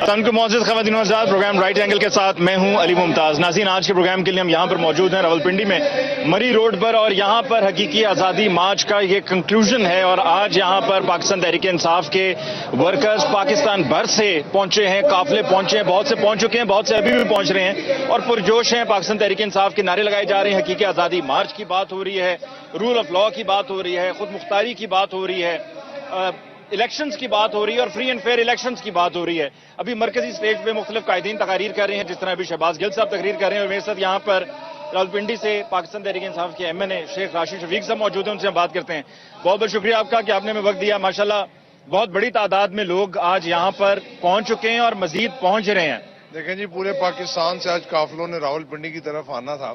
तंग मौजूद ख़वातीन हज़रात, प्रोग्राम राइट एंगल के साथ मैं हूं अली मुमताज़। नाज़रीन, आज के प्रोग्राम के लिए हम यहाँ पर मौजूद हैं रावलपिंडी में मरी रोड पर, और यहाँ पर हकीकी आज़ादी मार्च का ये कंक्लूजन है। और आज यहाँ पर पाकिस्तान तहरीक इंसाफ के वर्कर्स पाकिस्तान भर से पहुंचे हैं, काफिले पहुंचे हैं, बहुत से पहुंच चुके हैं, बहुत से अभी भी पहुंच रहे हैं और पुरजोश हैं। पाकिस्तान तहरीक इंसाफ के नारे लगाए जा रहे हैं, हकीकी आज़ादी मार्च की बात हो रही है, रूल ऑफ लॉ की बात हो रही है, खुद मुख्तारी की बात हो रही है, इलेक्शंस की बात हो रही है और फ्री एंड फेयर इलेक्शंस की बात हो रही है। अभी मरकजी स्टेज पे मुख्तलिफ कायदीन तकारीर कर रहे हैं, जिस तरह अभी शहबाज गिल साहब तकरीर कर रहे हैं। और मेरे साथ यहाँ पर रावलपिंडी से पाकिस्तान तहरीक इंसाफ के MNA शेख राशिद शफीक साहब मौजूद हैं, उनसे हम बात करते हैं। बहुत बहुत शुक्रिया आपका कि आपने हमें वक्त दिया। माशाल्लाह बहुत बड़ी तादाद में लोग आज यहाँ पर पहुंच चुके हैं और मजीद पहुंच रहे हैं। देखें जी, पूरे पाकिस्तान से आज काफिलों ने रावलपिंडी की तरफ आना था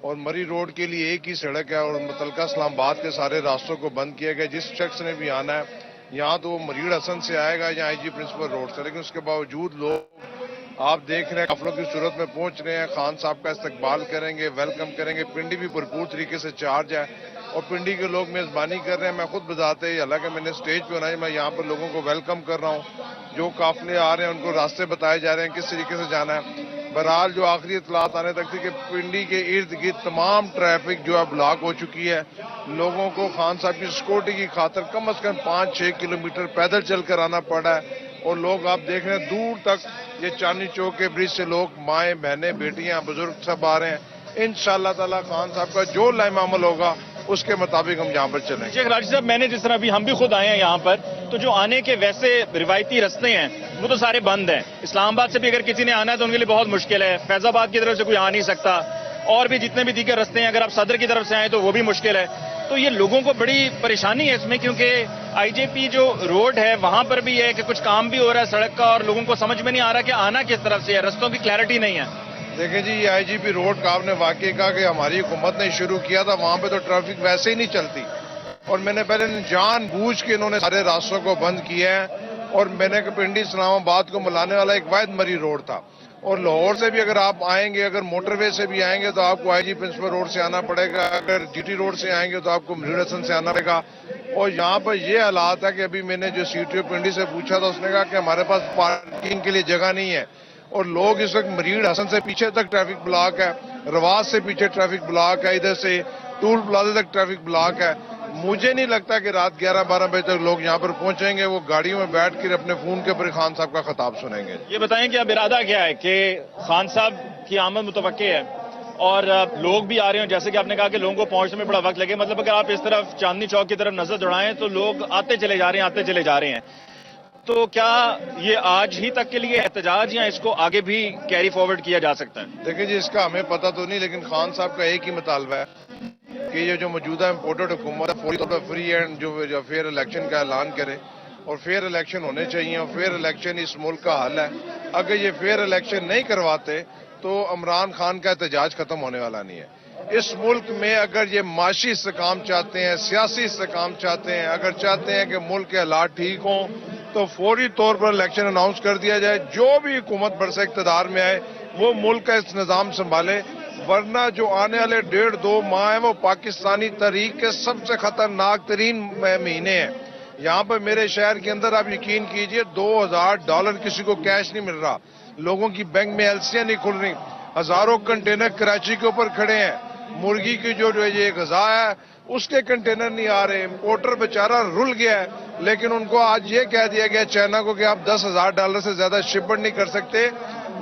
और मरी रोड के लिए एक ही सड़क है और मुतलका इस्लामाबाद के सारे रास्तों को बंद किया गया। जिस शख्स ने भी आना है यहाँ तो वो मरीड़ हसन से आएगा या IG प्रिंसिपल रोड से, लेकिन उसके बावजूद लोग आप देख रहे हैं काफिलों की सूरत में पहुंच रहे हैं। खान साहब का इस्तकबाल करेंगे, वेलकम करेंगे। पिंडी भी भरपूर तरीके से चार्ज है और पिंडी के लोग मेजबानी कर रहे हैं। मैं खुद बताते ही, हालांकि मैंने स्टेज पे होना है, मैं यहाँ पर लोगों को वेलकम कर रहा हूँ। जो काफिले आ रहे हैं उनको रास्ते बताए जा रहे हैं किस तरीके से जाना है। बहरहाल जो आखिरी इतलात आने तक थी कि पिंडी के इर्द गिर्द तमाम ट्रैफिक जो है ब्लॉक हो चुकी है। लोगों को खान साहब की सिक्योरिटी की खातिर कम से कम 5-6 किलोमीटर पैदल चलकर आना पड़ा है। और लोग आप देख रहे हैं दूर तक, ये चांदनी चौक के ब्रिज से लोग, माएँ बहनें बेटियां बुजुर्ग सब आ रहे हैं। इंशाअल्लाह ताला खान साहब का जो लाइम अमल होगा उसके मुताबिक हम यहाँ पर चलेंगे। शेख राशिद साहब, मैंने जिस तरह अभी हम भी खुद आए हैं यहाँ पर, तो जो आने के वैसे रिवायती रास्ते हैं वो तो सारे बंद हैं। इस्लामाबाद से भी अगर किसी ने आना है तो उनके लिए बहुत मुश्किल है। फैजाबाद की तरफ से कोई आ नहीं सकता, और भी जितने भी दीगर रास्ते हैं, अगर आप सदर की तरफ से आए तो वो भी मुश्किल है। तो ये लोगों को बड़ी परेशानी है इसमें, क्योंकि IJP जो रोड है वहां पर भी है कि कुछ काम भी हो रहा है सड़क का और लोगों को समझ में नहीं आ रहा कि आना किस तरफ से है, रास्तों की क्लैरिटी नहीं है। देखिए जी, ये IGP रोड का आपने वाकई कहा कि हमारी हुकूमत ने शुरू किया था, वहां पे तो ट्रैफिक वैसे ही नहीं चलती। और मैंने पहले जानबूझ के इन्होंने सारे रास्तों को बंद किया है। और मैंने पिंडी इस्लामाबाद को मिलाने वाला एक वाहिद मरी रोड था। और लाहौर से भी अगर आप आएंगे, अगर मोटरवे से भी आएंगे तो आपको IG प्रिंसिपल रोड से आना पड़ेगा। अगर GT रोड से आएंगे तो आपको मरीड़ हसन से आना पड़ेगा। और यहाँ पर ये हालात है कि अभी मैंने जो CTO पिंडी से पूछा था, उसने कहा कि हमारे पास पार्किंग के लिए जगह नहीं है। और लोग इस वक्त मरीड़ हसन से पीछे तक ट्रैफिक ब्लॉक है, रवाज से पीछे ट्रैफिक ब्लॉक है, इधर से टूल प्लाजा तक ट्रैफिक ब्लॉक है। मुझे नहीं लगता कि रात 11-12 बजे तक लोग यहाँ पर पहुंचेंगे। वो गाड़ियों में बैठ कर अपने फोन के ऊपर खान साहब का खिताब सुनेंगे। ये बताएं कि अब इरादा क्या है कि खान साहब की आमद मुतवक्के है और लोग भी आ रहे हैं, जैसे कि आपने कहा कि लोगों को पहुंचने में बड़ा वक्त लगे। मतलब अगर आप इस तरफ चांदनी चौक की तरफ नजर दौड़ाएं तो लोग आते चले जा रहे हैं, आते चले जा रहे हैं। तो क्या ये आज ही तक के लिए एहतजाज या इसको आगे भी कैरी फॉरवर्ड किया जा सकता है? देखिए जी, इसका हमें पता तो नहीं, लेकिन खान साहब का एक ही मुतालबा है कि ये जो मौजूदा इम्पोर्टेड हुकूमत है फौरी तौर पर फ्री एंड जो फेयर इलेक्शन का ऐलान करे। और फेयर इलेक्शन होने चाहिए, और फेयर इलेक्शन इस मुल्क का हल है। अगर ये फेयर इलेक्शन नहीं करवाते तो इमरान खान का एहतजाज खत्म होने वाला नहीं है। इस मुल्क में अगर ये माशी इस्तेकाम चाहते हैं, सियासी इस्तेकाम चाहते हैं, अगर चाहते हैं कि मुल्क के हालात ठीक हों, तो फौरी तौर पर इलेक्शन अनाउंस कर दिया जाए। जो भी हुकूमत बरसे इक़्तिदार में आए वो मुल्क का इस निज़ाम संभाले, वरना जो आने वाले 1.5-2 माह है वो पाकिस्तानी तारीख के सबसे खतरनाक तरीन महीने हैं। यहाँ पर मेरे शहर के अंदर आप यकीन कीजिए $2000 किसी को कैश नहीं मिल रहा, लोगों की बैंक में LC'यां नहीं खुल रही, हजारों कंटेनर कराची के ऊपर खड़े हैं। मुर्गी की जो ये गजा है उसके कंटेनर नहीं आ रहे, इम्पोर्टर बेचारा रुल गया है। लेकिन उनको आज ये कह दिया गया चाइना को कि आप $10,000 से ज्यादा शिपमेंट नहीं कर सकते।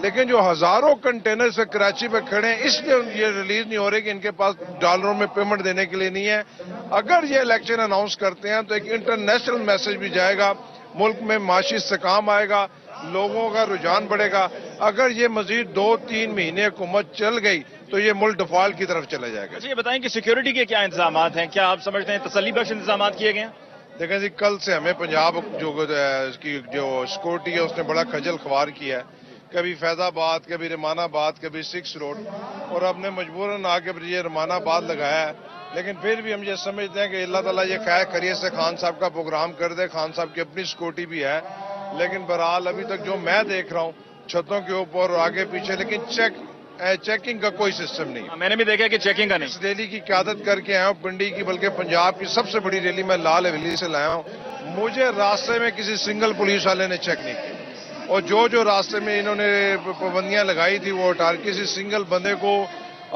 लेकिन जो हजारों कंटेनर से कराची पे खड़े हैं, इसलिए ये रिलीज नहीं हो रहे कि इनके पास डॉलरों में पेमेंट देने के लिए नहीं है। अगर ये इलेक्शन अनाउंस करते हैं तो एक इंटरनेशनल मैसेज भी जाएगा, मुल्क में माशी इस्तेकाम आएगा, लोगों का रुझान बढ़ेगा। अगर ये मजीद 2-3 महीने हुकूमत चल गई तो ये मुल्क डिफॉल्ट की तरफ चला जाएगा। अच्छा, ये बताएं कि सिक्योरिटी के क्या इंतजाम हैं? क्या आप समझते हैं तसल्ली बख्श इंतजाम किए गए हैं? देखें जी, कल से हमें पंजाब की जो सिक्योरिटी है उसने बड़ा खजल ख्वार किया है। कभी फैजाबाद, कभी रमानाबाद, कभी 6 रोड, और हमने मजबूरन आके ये रमानाबाद लगाया है। लेकिन फिर भी हम ये समझते हैं कि अल्लाह ताला ये खैर खैरियत से खान साहब का प्रोग्राम कर दे। खान साहब की अपनी सिक्योरिटी भी है, लेकिन बहरहाल अभी तक जो मैं देख रहा हूँ छतों के ऊपर और आगे पीछे, लेकिन चेकिंग का कोई सिस्टम नहीं। मैंने भी देखा कि चेकिंग का नहीं। इस रैली की क़यादत करके आया हूँ पिंडी की, बल्कि पंजाब की सबसे बड़ी रैली मैं लाल हवेली से लाया हूँ। मुझे रास्ते में किसी सिंगल पुलिस वाले ने चेक नहीं किया। اور جو راستے میں انہوں نے پابندیاں لگائی تھی وہ ہٹا کسی سنگل بندے کو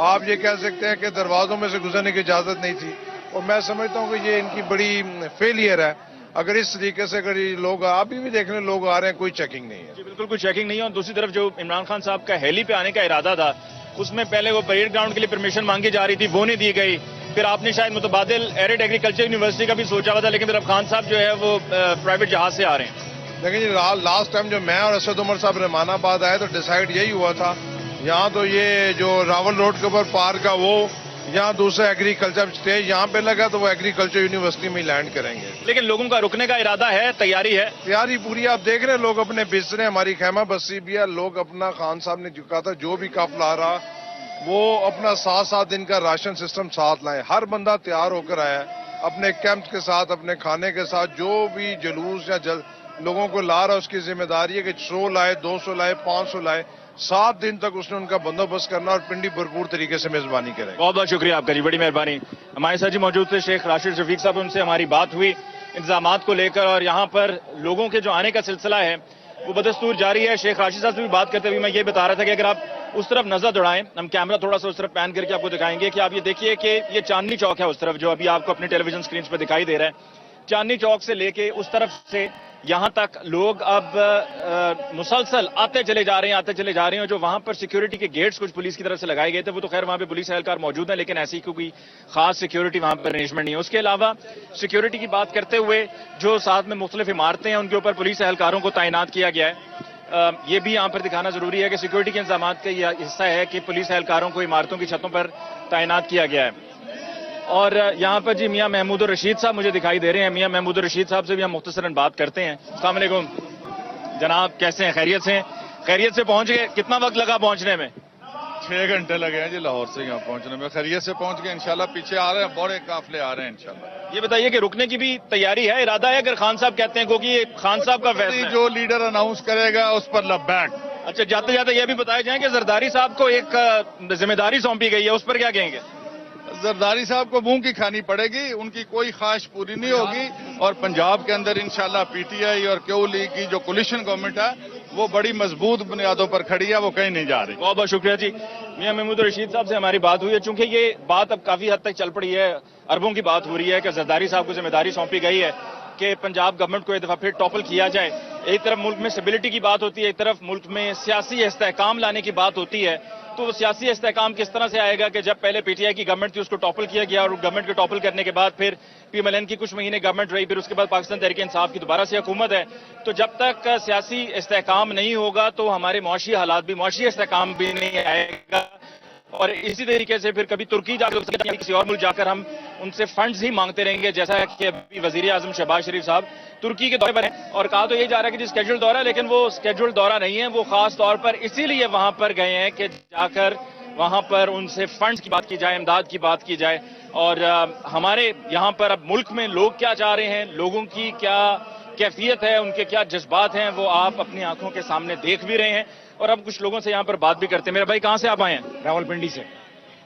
آپ یہ کہہ سکتے ہیں کہ دروازوں میں سے گزرنے کی اجازت نہیں تھی. اور میں سمجھتا ہوں کہ یہ ان کی بڑی فیلئر ہے. اگر اس طریقے سے اگر یہ لوگ ابھی بھی دیکھ لیں لوگ آ رہے ہیں کوئی چیکنگ نہیں ہے. جی بالکل کوئی چیکنگ نہیں ہے. اور دوسری طرف جو عمران خان صاحب کا ہیلی پہ آنے کا ارادہ تھا اس میں پہلے وہ پریڈ گراؤنڈ کے لیے پرمیشن مانگی جا رہی تھی, وہ نہیں دی گئی. پھر آپ نے شاید متبادل ایرڈ ایگریکلچر یونیورسٹی کا بھی سوچا ہوا تھا, لیکن پھر اب خان صاحب جو ہے وہ پرائیویٹ جہاز سے آ رہے ہیں. لیکن جی لاسٹ ٹائم جو میں اور اسد عمر صاحب رحمان آباد آئے تو ڈیسائیڈ یہی ہوا تھا یہاں تو یہ جو راول روڈ کے اوپر پارک ہے وہ یہاں دوسرا ایگریکلچر اسٹیج یہاں پہ لگا تو وہ ایگریکلچر یونیورسٹی میں لینڈ کریں گے. لیکن لوگوں کا رکنے کا ارادہ ہے, تیاری ہے. تیاری پوری آپ دیکھ رہے ہیں لوگ اپنے بسترے, ہماری خیمہ بستی بھی ہے, لوگ اپنا خان صاحب نے کہا تھا جو بھی قافلہ آ رہا وہ اپنا 7 دن کا راشن سسٹم ساتھ لائیں. ہر بندہ تیار ہو کر آیا ہے اپنے کیمپ کے ساتھ, اپنے کھانے کے ساتھ. جو بھی جلوس یا لوگوں کو لا رہا اس کی ذمہ داری ہے کہ 100 لائے, 200 لائے, 500 لائے. 7 دن تک اس نے ان کا بندوبست کرنا اور پنڈی بھرپور طریقے سے میزبانی کرے. بہت بہت شکریہ آپ کا جی, بڑی مہربانی. ہمارے ساتھ جی موجود تھے شیخ راشد شفیق صاحب, ان سے ہماری بات ہوئی انتظامات کو لے کر, اور یہاں پر لوگوں کے جو آنے کا سلسلہ ہے وہ بدستور جاری ہے. شیخ راشد صاحب سے بھی بات کرتے ہوئے میں یہ بتا رہا تھا کہ اگر آپ اس طرف نظر دوڑائیں, ہم کیمرہ تھوڑا سا اس طرف پین کر کے آپ کو دکھائیں گے کہ آپ یہ دیکھیے کہ یہ چاندنی چوک ہے اس طرف جو ابھی آپ کو اپنے ٹیلی ویژن سکرینز پہ دکھائی دے رہا ہے. چاندنی چوک سے لے کے اس طرف سے یہاں تک لوگ اب مسلسل آتے چلے جا رہے ہیں. جو وہاں پر سیکیورٹی کے گیٹس کچھ پولیس کی طرف سے لگائے گئے تھے وہ تو خیر وہاں پہ پولیس اہلکار موجود ہیں, لیکن ایسی کوئی خاص سیکیورٹی وہاں پر ارینجمنٹ نہیں ہے. اس کے علاوہ سیکیورٹی کی بات کرتے ہوئے جو ساتھ میں مختلف عمارتیں ہیں ان کے اوپر پولیس اہلکاروں کو تعینات کیا گیا ہے. یہ بھی یہاں پر دکھانا ضروری ہے کہ سیکیورٹی کے انتظامات کا یہ حصہ ہے کہ پولیس اہلکاروں کو عمارتوں کی چھتوں پر تعینات کیا گیا ہے. اور یہاں پر جی میاں محمود الرشید صاحب مجھے دکھائی دے رہے ہیں. میاں محمود الرشید صاحب سے بھی ہم مختصراً بات کرتے ہیں. السلام علیکم جناب, کیسے ہیں؟ خیریت سے ہیں؟ خیریت سے پہنچ گئے؟ کتنا وقت لگا پہنچنے میں؟ 6 گھنٹے لگے ہیں جی لاہور سے یہاں پہنچنے میں. خیریت سے پہنچ گئے انشاءاللہ. پیچھے آ رہے ہیں, بڑے قافلے آ رہے ہیں انشاءاللہ. یہ بتائیے کہ رکنے کی بھی تیاری ہے, ارادہ ہے اگر خان صاحب کہتے ہیں, کیونکہ یہ خان صاحب کا فیصلہ ہے. جو لیڈر اناؤنس کرے گا اس پر لبیک. اچھا, جاتے جاتے یہ بھی بتایا جائیں کہ زرداری صاحب کو ایک ذمہ داری سونپی گئی ہے, اس پر کیا کہیں گے؟ زرداری صاحب کو منہ کی کھانی پڑے گی, ان کی کوئی خواہش پوری نہیں ہوگی. اور پنجاب کے اندر انشاءاللہ پی ٹی آئی اور کیو لیگ کی جو کولیشن گورنمنٹ ہے وہ بڑی مضبوط بنیادوں پر کھڑی ہے, وہ کہیں نہیں جا رہی. بہت بہت شکریہ جی. میاں محمود الرشید صاحب سے ہماری بات ہوئی ہے. چونکہ یہ بات اب کافی حد تک چل پڑی ہے, اربوں کی بات ہو رہی ہے کہ زرداری صاحب کو ذمہ داری سونپی گئی ہے کہ پنجاب گورنمنٹ کو ایک دفعہ پھر ٹاپل کیا جائے. ایک طرف ملک میں اسٹیبلٹی کی بات ہوتی ہے, ایک طرف ملک میں سیاسی استحکام لانے کی بات ہوتی ہے. تو وہ سیاسی استحکام کس طرح سے آئے گا کہ جب پہلے پی ٹی آئی کی گورنمنٹ تھی اس کو ٹاپل کیا گیا, اور گورنمنٹ کے ٹاپل کرنے کے بعد پھر پی ایم ایل این کی کچھ مہینے گورنمنٹ رہی, پھر اس کے بعد پاکستان تحریک انصاف کی دوبارہ سے حکومت ہے. تو جب تک سیاسی استحکام نہیں ہوگا تو ہمارے معاشی حالات بھی, معاشی استحکام بھی نہیں آئے گا. اور اسی طریقے سے پھر کبھی ترکی جا کر کسی اور ملک جا کر ہم ان سے فنڈز ہی مانگتے رہیں گے, جیسا کہ ابھی وزیر اعظم شہباز شریف صاحب ترکی کے دورے پر ہیں. اور کہا تو یہ جا رہا ہے کہ جی اسکیجول دورہ, لیکن وہ اسکیجول دورہ نہیں ہے, وہ خاص طور پر اسی لیے وہاں پر گئے ہیں کہ جا کر وہاں پر ان سے فنڈز کی بات کی جائے, امداد کی بات کی جائے. اور ہمارے یہاں پر اب ملک میں لوگ کیا چاہ رہے ہیں, لوگوں کی کیا کیفیت ہے, ان کے کیا جذبات ہیں, وہ آپ اپنی آنکھوں کے سامنے دیکھ بھی رہے ہیں. اور اب کچھ لوگوں سے یہاں پر بات بھی کرتے ہیں. میرے بھائی کہاں سے آپ آئے ہیں؟ راولپنڈی سے.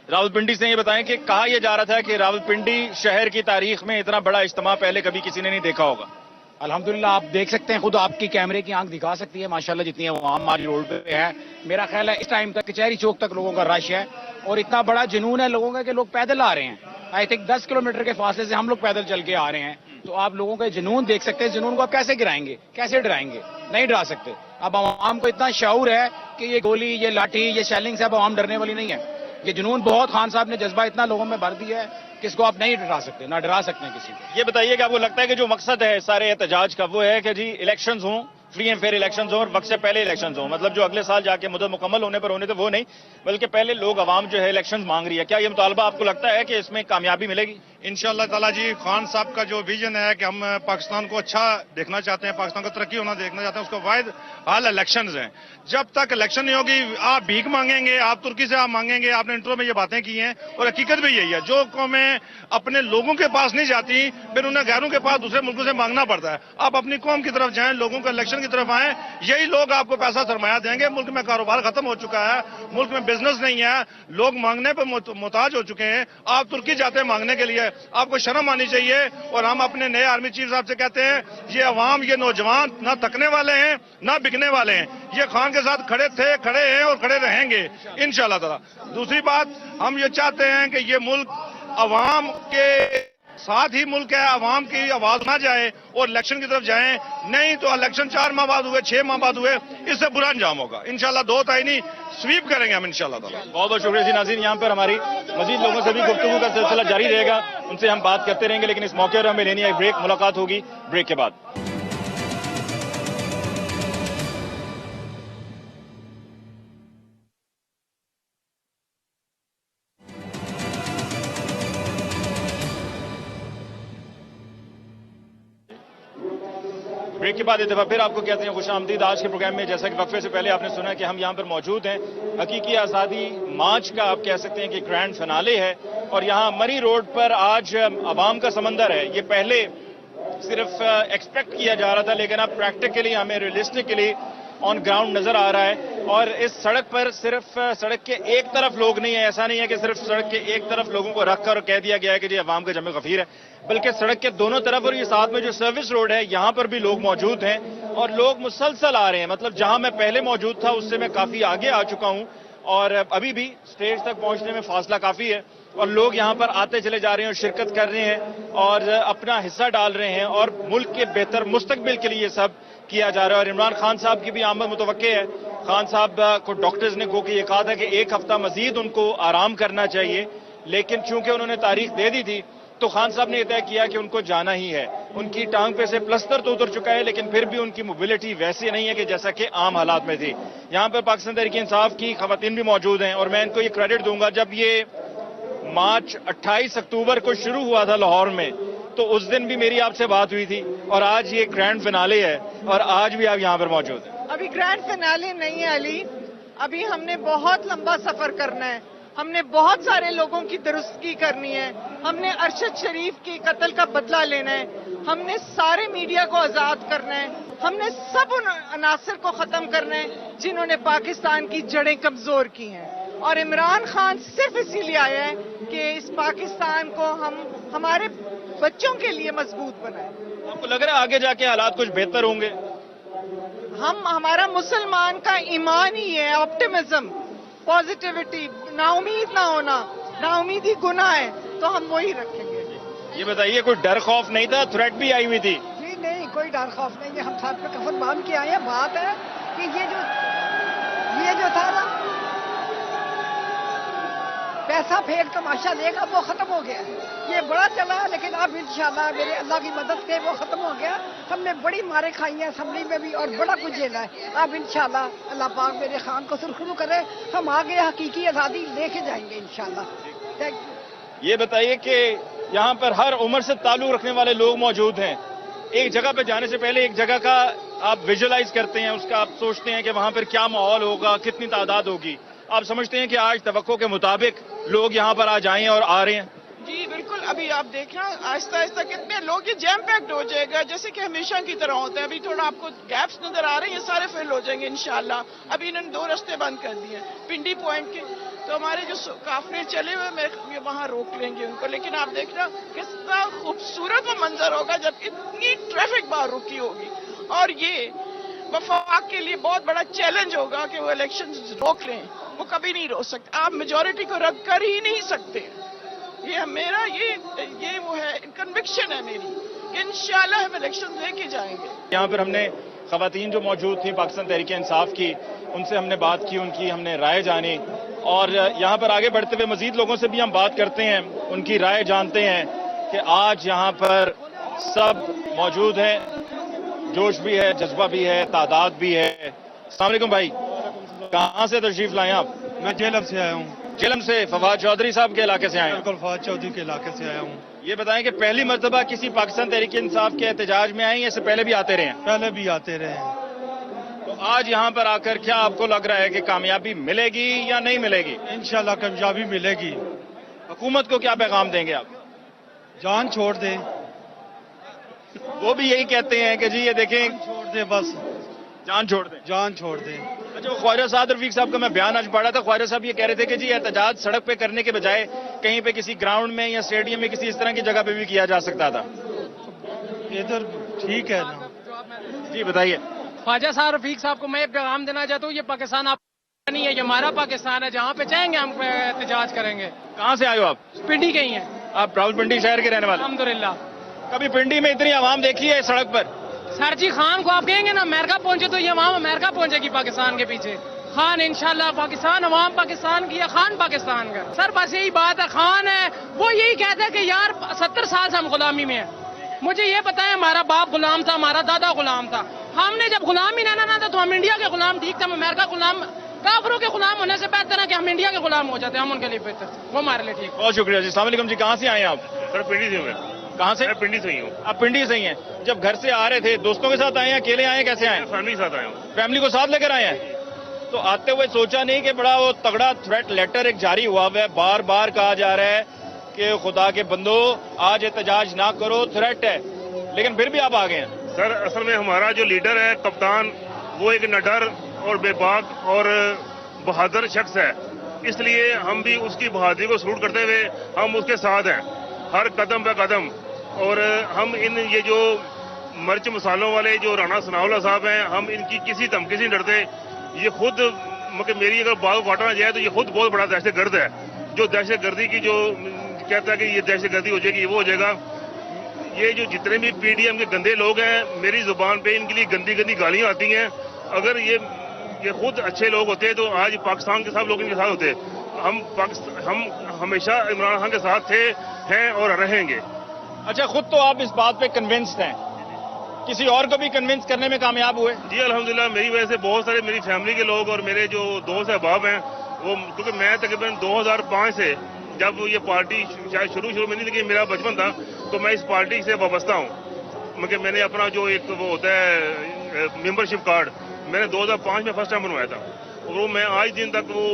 راولپنڈی سے. یہ بتائیں کہ کہا یہ جا رہا تھا کہ راولپنڈی شہر کی تاریخ میں اتنا بڑا اجتماع پہلے کبھی کسی نے نہیں دیکھا ہوگا. الحمدللہ آپ دیکھ سکتے ہیں, خود آپ کی کیمرے کی آنکھ دکھا سکتی ہے ماشاءاللہ جتنی عوام آج روڈ پہ ہے. میرا خیال ہے اس ٹائم تک کچہری چوک تک لوگوں کا رش ہے, اور اتنا بڑا جنون ہے لوگوں کا کہ لوگ پیدل آ رہے ہیں. آئی تھنک 10 کلومیٹر کے فاصلے سے ہم لوگ پیدل چل کے آ رہے ہیں. تو آپ لوگوں کا جنون دیکھ سکتے ہیں. جنون کو آپ کیسے گرائیں گے, کیسے ڈرائیں گے؟ نہیں ڈرا سکتے. اب عوام کو اتنا شعور ہے کہ یہ گولی, یہ لاٹھی, یہ شیلنگ سے اب عوام ڈرنے والی نہیں ہے. یہ جنون بہت, خان صاحب نے جذبہ اتنا لوگوں میں بھر دیا ہے کہ اس کو آپ نہیں ڈرا سکتے, نہ ڈرا سکتے ہیں کسی کو. یہ بتائیے کہ آپ کو لگتا ہے کہ جو مقصد ہے سارے احتجاج کا وہ ہے کہ جی الیکشنز ہوں, فری اینڈ فیئر الیکشنز ہوں, اور وقت سے پہلے الیکشنز ہوں, مطلب جو اگلے سال جا کے مدت مکمل ہونے پر ہونے تھے وہ نہیں, بلکہ پہلے لوگ عوام جو ہے الیکشنز مانگ رہی ہے. کیا یہ مطالبہ آپ کو لگتا ہے کہ اس میں کامیابی ملے گی؟ انشاءاللہ تعالیٰ جی. خان صاحب کا جو ویژن ہے کہ ہم پاکستان کو اچھا دیکھنا چاہتے ہیں, پاکستان کو ترقی ہونا دیکھنا چاہتے ہیں, اس کا واحد حل الیکشنز ہیں. جب تک الیکشن نہیں ہوگی آپ بھیک مانگیں گے, آپ ترکی سے آپ مانگیں گے. آپ نے انٹرو میں یہ باتیں کی ہیں اور حقیقت بھی یہی ہے. جو قومیں اپنے لوگوں کے پاس نہیں جاتی پھر انہیں غیروں کے پاس دوسرے ملکوں سے مانگنا پڑتا ہے. آپ اپنی قوم کی طرف جائیں, لوگوں کو الیکشن کی طرف آئیں, یہی لوگ آپ کو پیسہ سرمایہ دیں گے. ملک میں کاروبار ختم ہو چکا ہے, ملک میں بزنس نہیں ہے, لوگ مانگنے پہ محتاج ہو چکے ہیں. آپ ترکی جاتے ہیں مانگنے کے لیے, आपको शर्म आनी चाहिए। और हम अपने नए आर्मी चीफ साहब से कहते हैं, ये अवाम, ये नौजवान ना थकने वाले हैं ना बिकने वाले हैं। ये खान के साथ खड़े थे, खड़े हैं और खड़े रहेंगे इंशाल्लाह ताला। दूसरी बात, हम ये चाहते हैं कि ये मुल्क अवाम के साथ ही मुल्क है, अवाम की आवाज ना जाए और इलेक्शन की तरफ जाएं, नहीं तो इलेक्शन 4 माह बाद हुए, 6 माह बाद हुए, इससे बुरा अंजाम होगा। इंशाल्लाह 2 तारीख स्वीप करेंगे हम इंशाल्लाह ताला। बहुत बहुत शुक्रिया जी नाज़रीन। यहाँ पर हमारी मजीद लोगों से भी गुफ्तगू का सिलसिला जारी रहेगा, उनसे हम बात करते रहेंगे, लेकिन इस मौके पर हमें लेनी है ब्रेक। मुलाकात होगी ब्रेक के बाद। ब्रेक के बाद एक दफा फिर आपको कहते हैं खुशामदीद। आज के प्रोग्राम में जैसा कि वक्फे से पहले आपने सुना कि हम यहाँ पर मौजूद हैं, हकीकी आज़ादी मार्च का आप कह सकते हैं कि ग्रैंड फिनाले है, और यहाँ मरी रोड पर आज अवाम का समंदर है। ये पहले सिर्फ एक्सपेक्ट किया जा रहा था, लेकिन अब प्रैक्टिकली हमें रियलिस्टिकली ऑन ग्राउंड नजर आ रहा है। और इस सड़क पर सिर्फ सड़क के एक तरफ लोग नहीं है, ऐसा नहीं है कि सिर्फ सड़क के एक तरफ लोगों को रखकर कह दिया गया है कि जी अवाम का जमे गफीर है, बल्कि सड़क के दोनों तरफ और ये साथ में जो सर्विस रोड है यहां पर भी लोग मौजूद हैं और लोग मुसलसल आ रहे हैं। मतलब जहां मैं पहले मौजूद था उससे मैं काफी आगे आ चुका हूं और अभी भी स्टेज तक पहुंचने में फासला काफी है और लोग यहां पर आते चले जा रहे हैं और शिरकत कर रहे हैं और अपना हिस्सा डाल रहे हैं और मुल्क के बेहतर मुस्तकबिल के लिए सब किया जा रहा है। और इमरान खान साहब की भी आमद मुतवक्के है। खान साहब को डॉक्टर्स ने को कि ये कहा था कि 1 हफ्ता मजीद उनको आराम करना चाहिए, लेकिन चूंकि उन्होंने तारीख दे दी थी तो खान साहब ने यह तय किया कि उनको जाना ही है। उनकी टांग पे से प्लस्तर तो उतर चुका है, लेकिन फिर भी उनकी मोबिलिटी वैसी नहीं है कि जैसा कि आम हालात में थी। यहां पर पाकिस्तान तहरीक इंसाफ की खवातीन भी मौजूद हैं और मैं इनको ये क्रेडिट दूंगा, जब ये मार्च 28 अक्टूबर को शुरू हुआ था लाहौर में, तो उस दिन भी मेरी आपसे बात हुई थी और आज ये ग्रैंड फिनाले है और आज भी आप यहाँ पर मौजूद हैं। अभी ग्रैंड फिनाले नहीं है अली, अभी हमने बहुत लंबा सफर करना है। हमने बहुत सारे लोगों की दुरुस्तगी करनी है, हमने अरशद शरीफ के कत्ल का बदला लेना है, हमने सारे मीडिया को आजाद करना है, हमने सब उन अनासर को खत्म करना है जिन्होंने पाकिस्तान की जड़ें कमजोर की हैं। और इमरान खान सिर्फ इसीलिए आया है कि इस पाकिस्तान को हम हमारे बच्चों के लिए मजबूत बनाएं। आपको लग रहा है आगे जाके हालात कुछ बेहतर होंगे? हमारा मुसलमान का ईमान ही है ऑप्टिमिज्म, पॉजिटिविटी, नाउमीद ना होना, नाउमीदी गुनाह है, तो हम वही रखेंगे। ये बताइए कोई डर खौफ नहीं था? थ्रेट भी आई हुई थी? जी नहीं, कोई डर खौफ नहीं है, हम साथ में कफन बांध के आए हैं। बात है कि ये जो था ना पैसा फेंक तमाशा देगा, वो खत्म हो गया। ये बड़ा चला, लेकिन अब इंशाल्लाह मेरे अल्लाह की मदद से वो खत्म हो गया। हमने बड़ी मारे खाई हैं असम्बली में भी और बड़ा कुछ झेला है। अब इंशाल्लाह अल्लाह पाक मेरे खान को सुरखरू करे, हम आगे हकीकी आज़ादी लेके जाएंगे इंशाल्लाह। Thank you. ये बताइए कि यहाँ पर हर उम्र से ताल्लुक रखने वाले लोग मौजूद हैं। एक जगह पे जाने से पहले एक जगह का आप विजुअलाइज करते हैं, उसका आप सोचते हैं कि वहां पर क्या माहौल होगा, कितनी तादाद होगी। आप समझते हैं कि आज तवक्को के मुताबिक लोग यहाँ पर आज आए हैं और आ रहे हैं? जी बिल्कुल, अभी आप देखना आहिस्ता आहिस्ता कितने लोग, ये जैम पैक्ड हो जाएगा जैसे कि हमेशा की तरह होता है। अभी थोड़ा आपको गैप्स नजर आ रहे हैं, ये सारे फिल हो जाएंगे इंशाल्लाह। अभी इन्होंने 2 रास्ते बंद कर दिए हैं पिंडी पॉइंट के, तो हमारे जो काफिले चले हुए मैं वहां रोक लेंगे उनको। लेकिन आप देखना कितना खूबसूरत वो मंजर होगा जब इतनी ट्रैफिक बाहर रुकी होगी। और ये वफाक के लिए बहुत बड़ा चैलेंज होगा कि वो इलेक्शन रोक लें, वो कभी नहीं रोक सकते। आप मेजोरिटी को रद्द कर ही नहीं सकते। ये मेरा ये वो है कन्विक्शन है मेरी कि इंशाल्लाह हम इलेक्शन लेके जाएंगे। यहाँ पर हमने खवातीन जो मौजूद थी पाकिस्तान तहरीक इंसाफ की, उनसे हमने बात की, उनकी हमने राय जानी और यहाँ पर आगे बढ़ते हुए मजीद लोगों से भी हम बात करते हैं, उनकी राय जानते हैं कि आज यहाँ पर सब मौजूद हैं, जोश भी है, जज्बा भी है, तादाद भी है। अस्सलाम वालेकुम भाई, कहाँ से तशरीफ लाए आप? मैं जेलम से आया हूँ। जेलम से फवाद चौधरी साहब के इलाके से आए हैं? बिल्कुल, फवाद चौधरी के इलाके से आया हूँ। ये बताएं कि पहली मर्तबा किसी पाकिस्तान तहरीक इंसाफ के एहतजाज में आए हैं, इससे पहले भी आते रहे हैं? पहले भी आते रहे हैं। तो आज यहाँ पर आकर क्या आपको लग रहा है कि कामयाबी मिलेगी या नहीं मिलेगी? इंशाल्लाह कामयाबी मिलेगी। हुकूमत को क्या पैगाम देंगे आप? जान छोड़ दें। वो भी यही कहते हैं कि जी ये देखें, छोड़ दें, बस जान छोड़ दें। जान छोड़ दें। अच्छा, ख्वाजा साद रफीक साहब का मैं बयान आज पढ़ा था। ख्वाजा साहब ये कह रहे थे कि जी एहतजाज सड़क पे करने के बजाय कहीं पे किसी ग्राउंड में या स्टेडियम में किसी इस तरह की जगह पे भी किया जा सकता था। इधर ठीक है ना। जी बताइए। ख्वाजा साहब रफीक साहब को मैं पैगाम देना चाहता हूँ, ये पाकिस्तान आप नहीं है, ये हमारा पाकिस्तान है, जहाँ पे चाहेंगे हम एहतजाज करेंगे। कहाँ से आए हो आप? पिंडी के ही हैं। आप रावलपिंडी शहर के रहने वाले? अल्हम्दुलिल्लाह। कभी पिंडी में इतनी आवाम देखी है सड़क पर? सर जी खान को आप कहेंगे ना अमेरिका पहुंचे तो ये अवाम अमेरिका पहुंचेगी पाकिस्तान के पीछे। खान इंशाल्लाह पाकिस्तान, अवाम पाकिस्तान की है, खान पाकिस्तान का। सर बस यही बात है, खान है वो यही कहता है कि यार 70 साल से हम गुलामी में हैं। मुझे ये पता है हमारा बाप गुलाम था, हमारा दादा गुलाम था। हमने जब गुलामी ना था तो हम इंडिया के गुलाम ठीक थे। हम अमेरिका गुलाम, काफरों के गुलाम होने से बेहतर है कि हम इंडिया के गुलाम हो जाते हैं, हम उनके लिए बेहतर, वो हमारे लिए ठीक। बहुत शुक्रिया जी। अस्सलाम वालेकुम जी। कहाँ से आए हैं आप? सर पिंडी से मैं। कहाँ से? पिंडी से ही हूँ। आप पिंडी से ही हैं। जब घर से आ रहे थे दोस्तों के साथ आए हैं, अकेले आए हैं, कैसे आए? फैमिली के साथ आया हूँ। फैमिली को साथ लेकर आए हैं। तो आते हुए सोचा नहीं कि बड़ा वो तगड़ा थ्रेट लेटर एक जारी हुआ है, बार बार कहा जा रहा है कि खुदा के बंदो आज एहतजाज ना करो, थ्रेट है, लेकिन फिर भी आप आ गए हैं? सर असल में हमारा जो लीडर है कप्तान, वो एक निडर और बेबाक और बहादुर शख्स है, इसलिए हम भी उसकी बहादुरी को सलूट करते हुए हम उसके साथ हैं हर कदम पे कदम। और हम इन ये जो मिर्च मसालों वाले जो राणा सनाउल्लाह साहब हैं, हम इनकी किसी धमकी से नहीं डरते। ये खुद मतलब मेरी अगर बात काटना जाए तो ये खुद बहुत बड़ा दहशत गर्द है, जो दहशत गर्दी की जो कहता है कि ये दहशत गर्दी हो जाएगी, वो हो जाएगा। ये जो जितने भी पीडीएम के गंदे लोग हैं, मेरी जुबान पे इनके लिए गंदी गंदी गालियां आती हैं। अगर ये खुद अच्छे लोग होते तो आज पाकिस्तान के सब लोग इनके साथ होते। हम हमेशा इमरान खान के साथ थे, हैं और रहेंगे। अच्छा, खुद तो आप इस बात पे कन्विंस्ड हैं, किसी और को भी कन्विंस करने में कामयाब हुए? जी अल्हम्दुलिल्लाह, मेरी वजह से बहुत सारे मेरी फैमिली के लोग और मेरे जो दोस्त अहबाब हैं वो, क्योंकि मैं तकरीबन 2005 से जब ये पार्टी शायद शुरू में नहीं, लेकिन मेरा बचपन था, तो मैं इस पार्टी से वाबस्ता हूँ। मगर मैंने अपना जो एक वो होता है मेंबरशिप कार्ड, मैंने 2005 में फर्स्ट टाइम बनवाया था, और वो मैं आज दिन तक वो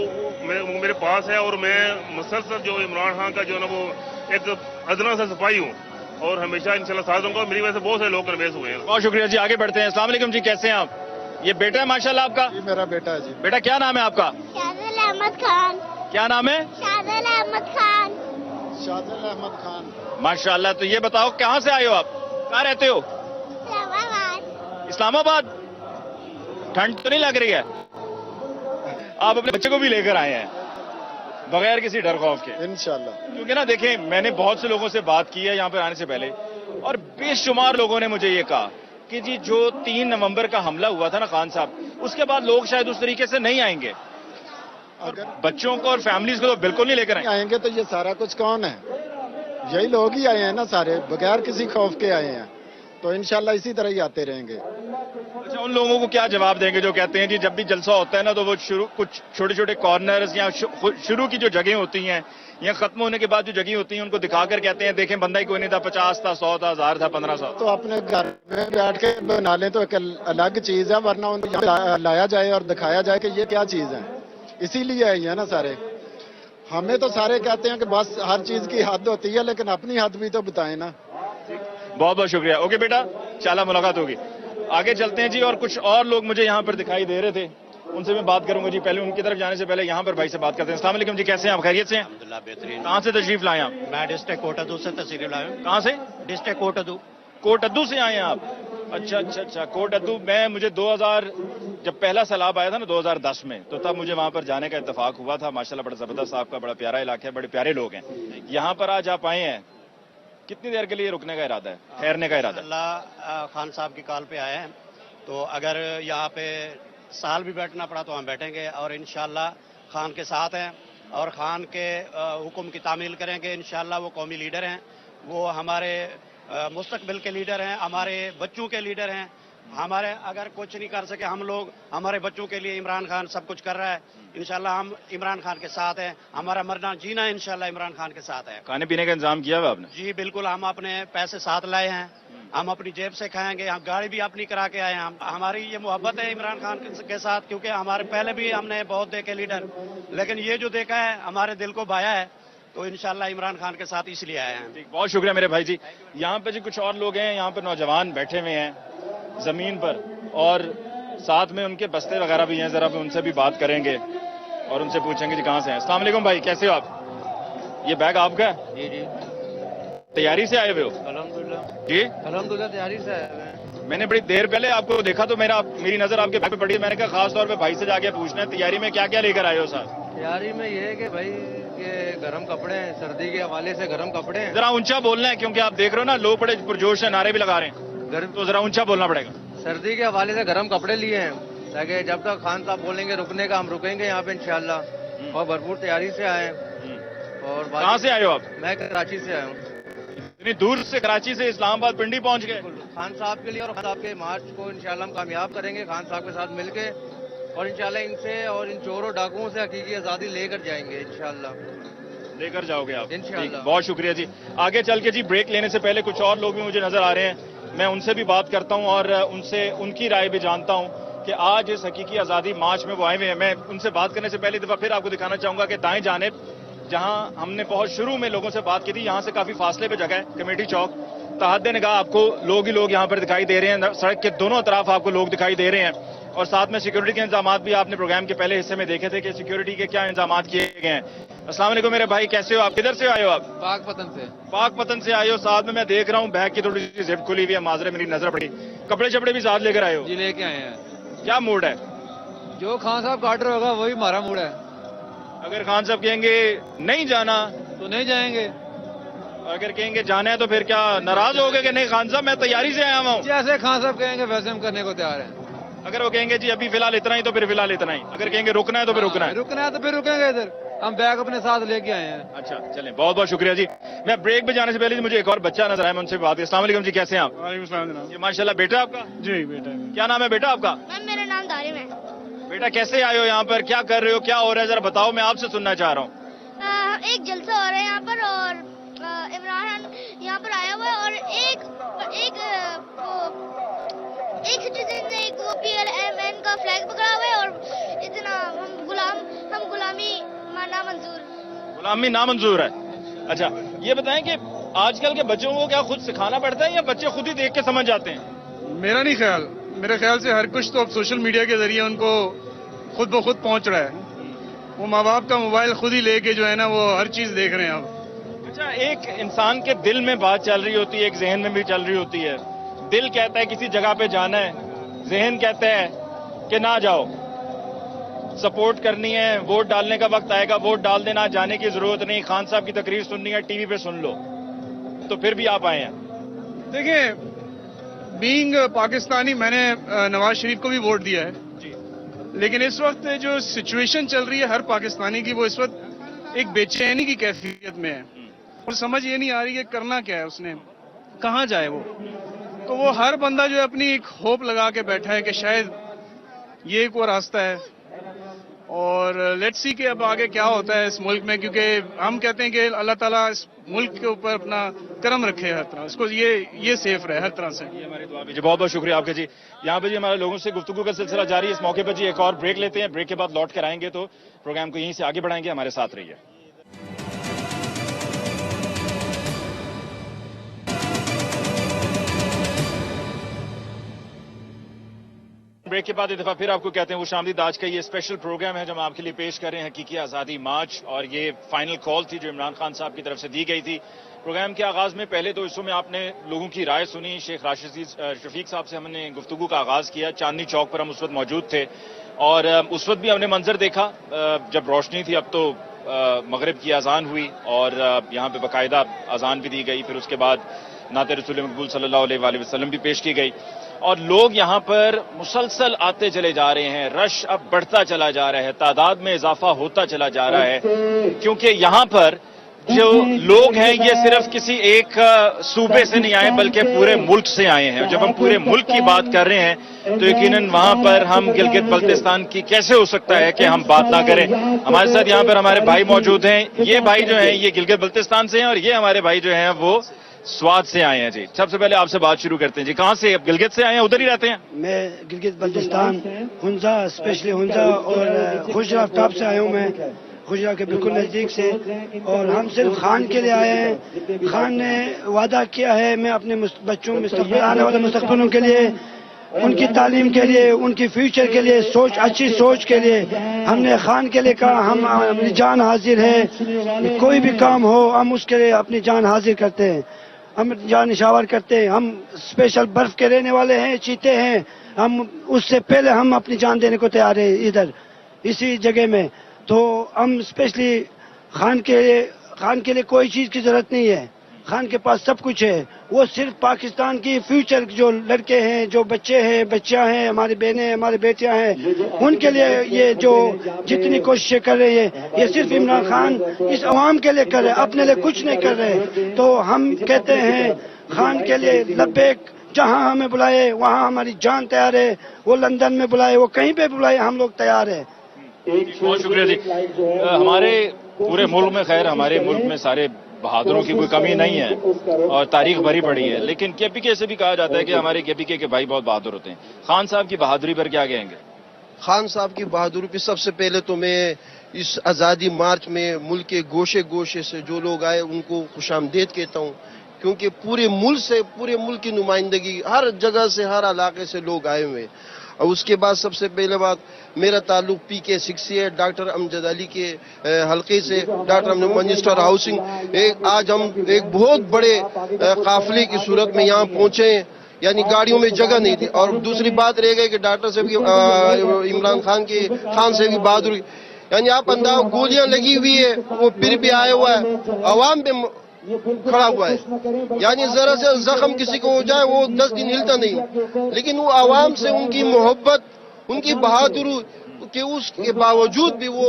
मेरे पास है। और मैं मुसलसल जो इमरान खान का जो ना वो एक अदना सा सिपाही हूँ, और हमेशा इंशाल्लाह साथ रहूंगा। मेरी वजह से बहुत सारे लोग कन्वेंस हुए हैं। बहुत शुक्रिया जी। आगे बढ़ते हैं। अस्सलाम वालेकुम जी, कैसे हैं आप? ये बेटा है माशाल्लाह आपका? जी मेरा बेटा है जी। बेटा क्या नाम है आपका? शादिल अहमद खान। क्या नाम है? शादिल अहमद खान। शादिल अहमद खान। माशाल्लाह। तो ये बताओ कहाँ से आए हो आप? कहाँ रहते हो? इस्लामाबाद। इस्लामाबाद। ठंड तो नहीं लग रही है? आप अपने बच्चे को भी लेकर आए हैं बगैर किसी डर खौफ के? इंशाल्लाह। क्योंकि ना देखें, मैंने बहुत से लोगों से बात की है यहाँ पर आने से पहले, और बेशुमार लोगों ने मुझे ये कहा कि जी जो 3 नवंबर का हमला हुआ था ना खान साहब, उसके बाद लोग शायद उस तरीके से नहीं आएंगे। अगर बच्चों को और फैमिलीज को तो बिल्कुल नहीं लेकर आएंगे तो ये सारा कुछ कौन है? यही लोग ही आए हैं ना सारे, बगैर किसी खौफ के आए हैं, तो इंशाल्लाह इसी तरह ही आते रहेंगे। अच्छा, उन लोगों को क्या जवाब देंगे जो कहते हैं जी जब भी जलसा होता है ना तो वो कुछ छोटे छोटे कॉर्नर्स या शुरू की जो जगह होती हैं या खत्म होने के बाद जो जगह होती हैं उनको दिखाकर कहते हैं देखें बंदा ही कोई नहीं था, 50 था, 100 था, 1000 था, 1500। तो अपने घर में बैठ के बना लें तो एक अलग चीज है, वरना उनको लाया जाए और दिखाया जाए कि ये क्या चीज है। इसीलिए आई है ना सारे। हमें तो सारे कहते हैं कि बस हर चीज की हद होती है, लेकिन अपनी हद भी तो बताएं ना। बहुत बहुत शुक्रिया। ओके बेटा, इंशाल्लाह मुलाकात होगी। आगे चलते हैं जी। और कुछ और लोग मुझे यहाँ पर दिखाई दे रहे थे, उनसे मैं बात करूंगा जी। पहले उनकी तरफ जाने से पहले यहाँ पर भाई से बात करते हैं। अस्सलाम वालेकुम जी, कैसे हैं आप? खैरियत से हैं? अल्हम्दुलिल्लाह बेहतरीन। कहाँ से तशरीफ लाए आप? मैं डिस्ट्रिक्ट कोटादू से तशरीफ लाया हूँ। कहाँ से? डिस्ट्रिक्ट कोटादू। कोटादू से आए हैं आप? अच्छा, कोटादू। मुझे 2000 जब पहला सैलाब आया था ना 2010 में, तो तब मुझे वहां पर जाने का इत्तेफाक हुआ था। माशाल्लाह बड़ा जबरदस्त, आपका बड़ा प्यारा इलाका है, बड़े प्यारे लोग हैं। यहाँ पर आज आप आए हैं, कितनी देर के लिए रुकने का इरादा है, ठहरने का इरादा है? अल्लाह खान साहब की कॉल पे आए हैं, तो अगर यहाँ पे साल भी बैठना पड़ा तो हम बैठेंगे, और इंशाल्लाह खान के साथ हैं और खान के हुक्म की तामील करेंगे। इंशाल्लाह वो कौमी लीडर हैं, वो हमारे मुस्तकबिल के लीडर हैं, हमारे बच्चों के लीडर हैं। हमारे अगर कुछ नहीं कर सके हम लोग, हमारे बच्चों के लिए इमरान खान सब कुछ कर रहा है। इंशाल्लाह हम इमरान खान के साथ हैं, हमारा मरना जीना इंशाल्लाह इमरान खान के साथ है। खाने पीने का इंतजाम किया हुआ आपने? जी बिल्कुल, हम अपने पैसे साथ लाए हैं, हम अपनी जेब से खाएंगे, हम गाड़ी भी अपनी करा के आए हैं। हमारी ये मोहब्बत है इमरान खान के साथ, क्योंकि हमारे पहले भी हमने बहुत देखे लीडर, लेकिन ये जो देखा है हमारे दिल को भाया है, तो इंशाल्लाह इमरान खान के साथ इसलिए आए हैं। बहुत शुक्रिया मेरे भाई जी। यहाँ पे जी कुछ और लोग हैं, यहाँ पर नौजवान बैठे हुए हैं जमीन पर, और साथ में उनके बस्ते वगैरह भी हैं, जरा भी उनसे भी बात करेंगे और उनसे पूछेंगे जी कहाँ से हैं। अस्सलाम वालेकुम भाई, कैसे हो आप? ये बैग आपका है? जी जी, तैयारी से आए हुए हो? अल्हम्दुलिल्लाह जी अल्हम्दुलिल्लाह तैयारी से आए हुए हैं। मैंने बड़ी देर पहले आपको देखा तो मेरी नजर आपके बैग पे पड़ी। मैंने कहा खास तौर पे भाई से जाके पूछना है तैयारी में क्या क्या लेकर आए हो साथ? तैयारी में ये है कि भाई ये गर्म कपड़े हैं, सर्दी के हवाले से गर्म कपड़े हैं। जरा ऊंचा बोलना है क्योंकि आप देख रहे हो ना लोग बड़े पुरजोश से नारे भी लगा रहे हैं, गर्म तो जरा ऊंचा बोलना पड़ेगा। सर्दी के हवाले से गर्म कपड़े लिए हैं ताकि जब तक खान साहब बोलेंगे रुकने का हम रुकेंगे यहाँ पे इंशाल्लाह। और भरपूर तैयारी से आए हैं। और कहाँ से आए हो आप? मैं कराची से आया हूँ। इतनी दूर से, कराची से इस्लामाबाद पिंडी पहुंच गए? खान साहब के लिए और खान साहब के मार्च को इंशाल्लाह हम कामयाब करेंगे, खान साहब के साथ मिलके, और इंशाल्लाह इनसे और इन चोरों डाकुओं से हकीकी आज़ादी लेकर जाएंगे इंशाल्लाह। लेकर जाओगे आप? इंशाल्लाह। ठीक, बहुत शुक्रिया जी। आगे चल के जी ब्रेक लेने से पहले कुछ और लोग भी मुझे नजर आ रहे हैं, मैं उनसे भी बात करता हूं और उनसे उनकी राय भी जानता हूं कि आज इस हकीकी आज़ादी मार्च में वो आए हुए हैं। मैं उनसे बात करने से पहले दफा फिर आपको दिखाना चाहूंगा कि दाएं जानिब जहां हमने बहुत शुरू में लोगों से बात की थी, यहां से काफी फासले पे जगह है कमेटी चौक, तहद्दे निगाह आपको लोग ही लोग यहां पर दिखाई दे रहे हैं। सड़क के दोनों तरफ आपको लोग दिखाई दे रहे हैं और साथ में सिक्योरिटी के इंतजाम भी आपने प्रोग्राम के पहले हिस्से में देखे थे कि सिक्योरिटी के क्या इंतजाम किए गए हैं। अस्सलाम वालेकुम मेरे भाई, कैसे हो आप? किधर से आए हो आप? पाकपतन से। पाकपतन से आए हो। साथ में मैं देख रहा हूँ बैग की थोड़ी सी जिप खुली हुई है, माजरे मेरी नजर पड़ी। कपड़े शपड़े भी साथ लेकर आए हो? जी लेके आए हैं। क्या मूड है? जो खान साहब का ऑर्डर होगा वही हमारा मूड है। अगर खान साहब कहेंगे नहीं जाना तो नहीं जाएंगे, अगर कहेंगे जाना है तो फिर क्या नाराज होगे कि नहीं खान साहब मैं तैयारी से आया हूँ? जैसे खान साहब कहेंगे वैसे हम करने को तैयार हैं। अगर वो कहेंगे जी अभी फिलहाल इतना ही तो फिर फिलहाल इतना ही, अगर कहेंगे रुकना है तो फिर रुकना है। रुकना है तो फिर रुकेंगे इधर, हम बैग अपने साथ लेके आए हैं। अच्छा चलें, बहुत बहुत शुक्रिया जी। मैं ब्रेक पे जाने से पहले मुझे एक और बच्चा नजर आया, मैं उनसे बात। अस्सलाम वालेकुम जी, कैसे हैं आप? वालेकुम ये माशाल्लाह बेटा आपका? जी बेटा। क्या नाम है बेटा आपका? मेरा नाम दारिम है। बेटा कैसे आए हो यहाँ पर, क्या कर रहे हो, क्या हो रहा है, जरा बताओ, मैं आपसे सुनना चाह रहा हूँ। एक जलसा हो रहा है यहाँ पर और इमरान यहाँ पर आया हुआ है और एक सिटीजन ने एक PLMN का फ्लैग पकड़ा हुआ है और इतना हम गुलामी नामंजूर है। अच्छा ये बताएं कि आजकल के बच्चों को क्या खुद सिखाना पड़ता है या बच्चे खुद ही देख के समझ जाते हैं? मेरा नहीं ख्याल, मेरे ख्याल से हर कुछ तो अब सोशल मीडिया के जरिए उनको खुद ब खुद पहुंच रहा है। वो माँ बाप का मोबाइल खुद ही लेके जो है ना वो हर चीज देख रहे हैं अब। अच्छा एक इंसान के दिल में बात चल रही होती है, एक जहन में भी चल रही होती है। दिल कहता है किसी जगह पे जाना है, जहन कहता है कि ना जाओ, सपोर्ट करनी है, वोट डालने का वक्त आएगा, वोट डाल देना, जाने की जरूरत नहीं, खान साहब की तकरीर सुननी है टीवी पे सुन लो, तो फिर भी आप आए हैं। देखिए बीइंग पाकिस्तानी मैंने नवाज शरीफ को भी वोट दिया है जी, लेकिन इस वक्त जो सिचुएशन चल रही है हर पाकिस्तानी की, वो इस वक्त एक बेचैनी की कैफियत में है और समझ ये नहीं आ रही कि करना क्या है, उसने कहाँ जाए वो। तो वो हर बंदा जो है अपनी एक होप लगा के बैठा है कि शायद ये एक वो रास्ता है और लेट्स सी कि अब आगे क्या होता है इस मुल्क में, क्योंकि हम कहते हैं कि अल्लाह ताला इस मुल्क के ऊपर अपना करम रखे हर तरह, इसको ये सेफ रहे हर तरह से। ये हमारी दुआ भी जी, बहुत बहुत शुक्रिया आपके जी। यहाँ पे जी हमारे लोगों से गुफ्तगू का सिलसिला जारी है। इस मौके पर जी एक और ब्रेक लेते हैं, ब्रेक के बाद लौट कर आएंगे तो प्रोग्राम को यहीं से आगे बढ़ाएंगे, हमारे साथ रहिए। ब्रेक के बाद एक दफा फिर आपको कहते हैं वो शामदीद। आज का ये स्पेशल प्रोग्राम है जो हम आपके लिए पेश कर रहे हैं, हकीकी आज़ादी मार्च, और ये फाइनल कॉल थी जो इमरान खान साहब की तरफ से दी गई थी। प्रोग्राम के आगाज में पहले तो हिस्सों में आपने लोगों की राय सुनी, शेख राशिद शफीक साहब से हमने गुफ्तगू का आगाज किया। चांदनी चौक पर हम उस वक्त मौजूद थे और उस वक्त भी हमने मंजर देखा जब रोशनी थी, अब तो मगरिब की अजान हुई और यहाँ पे बाकायदा अजान भी दी गई, फिर उसके बाद नाते रसूल मकबूल सल्लल्लाहु अलैहि वसल्लम भी पेश की गई और लोग यहाँ पर मुसलसल आते चले जा रहे हैं। रश अब बढ़ता चला जा रहा है, तादाद में इजाफा होता चला जा रहा है, क्योंकि यहाँ पर जो लोग हैं ये सिर्फ किसी एक सूबे से नहीं आए बल्कि पूरे मुल्क से आए हैं। जब हम पूरे मुल्क की बात कर रहे हैं तो यकीनन वहां पर हम गिलगित बल्तिस्तान की कैसे हो सकता है कि हम बात ना करें। हमारे साथ यहाँ पर हमारे भाई मौजूद हैं। ये भाई जो हैं ये गिलगित बल्तिस्तान से हैं और ये हमारे भाई जो हैं वो स्वाद से आए हैं। जी सबसे पहले आपसे बात शुरू करते हैं। जी कहाँ से? गिलगित से आए हैं, उधर ही रहते हैं? मैं गिलगित बल्तिस्तान हुंजा, स्पेशली हुंजा और खुशरा आफ्ताब से आया हूँ। मैं खुशरा के बिल्कुल नजदीक से, और हम सिर्फ खान के लिए आए हैं। खान ने वादा किया है मैं अपने बच्चों में आने वाले मुस्तकबिलों के लिए ان کی تعلیم کے لیے، ان کی فیوچر کے لیے اچھی سوچ کے لیے ہم نے خان کے لیے کہا ہم اپنی جان حاضر ہے، کوئی بھی کام ہو ہم اس کے لیے اپنی جان حاضر کرتے ہیں، ہم جان نشاور کرتے ہیں. ہم اسپیشل برف کے رہنے والے ہیں، چیتے ہیں، ہم اس سے پہلے ہم اپنی جان دینے کو تیار ہیں ادھر اسی جگہ میں. تو ہم اسپیشلی خان کے لیے کوئی چیز کی ضرورت نہیں ہے، خان کے پاس سب کچھ ہے. وہ صرف پاکستان کی فیوچر جو لڑکے ہیں، جو بچے ہیں، بچیاں ہیں، ہماری بہنیں، ہمارے بیٹیاں ہیں، ان کے لیے یہ جو جتنی کوششیں کر رہے ہیں یہ صرف عمران خان اس عوام کے لیے کر رہے ہیں، اپنے لیے کچھ نہیں کر رہے. تو ہم کہتے ہیں خان کے لیے لبیک، جہاں ہمیں بلائے وہاں ہماری جان تیار ہے. وہ لندن میں بلائے، وہ کہیں پہ بلائے، ہم لوگ تیار ہیں. بہت شکریہ جی. ہمارے پورے ملک میں، خیر ہمارے ملک میں سارے بہادروں کی کوئی کمی نہیں ہے اور تاریخ بھری پڑی ہے، لیکن کے پی کے سے بھی کہا جاتا ہے کہ ہمارے کے پی کے بھائی بہت بہادر ہوتے ہیں. خان صاحب کی بہادری پر کیا کہیں گے؟ خان صاحب کی بہادری پہ سب سے پہلے تو میں اس آزادی مارچ میں ملک کے گوشے گوشے سے جو لوگ آئے ان کو خوش آمدید کہتا ہوں، کیونکہ پورے ملک کی نمائندگی ہر جگہ سے، ہر علاقے سے لوگ آئے ہوئے ہیں. اور اس کے بعد سب سے پہلے بات، میرا تعلق PK6 سے ہے، ڈاکٹر امجد علی کے حلقے سے، ڈاکٹر منسٹر ہاؤسنگ. آج ہم ایک بہت بڑے قافلے کی صورت میں یہاں پہنچے ہیں، یعنی گاڑیوں میں جگہ نہیں تھی. اور دوسری بات رہ گئی کہ ڈاکٹر صاحب کی عمران خان سے بھی بہادری، یعنی آپ انداز گولیاں لگی ہوئی ہے، وہ پھر بھی آیا ہوا ہے، عوام پہ کھڑا ہوا ہے. یعنی ذرا سے زخم کسی کو ہو جائے وہ 10 دن ہلتا نہیں، لیکن وہ عوام سے ان کی محبت، ان کی بہادری کہ اس کے باوجود بھی وہ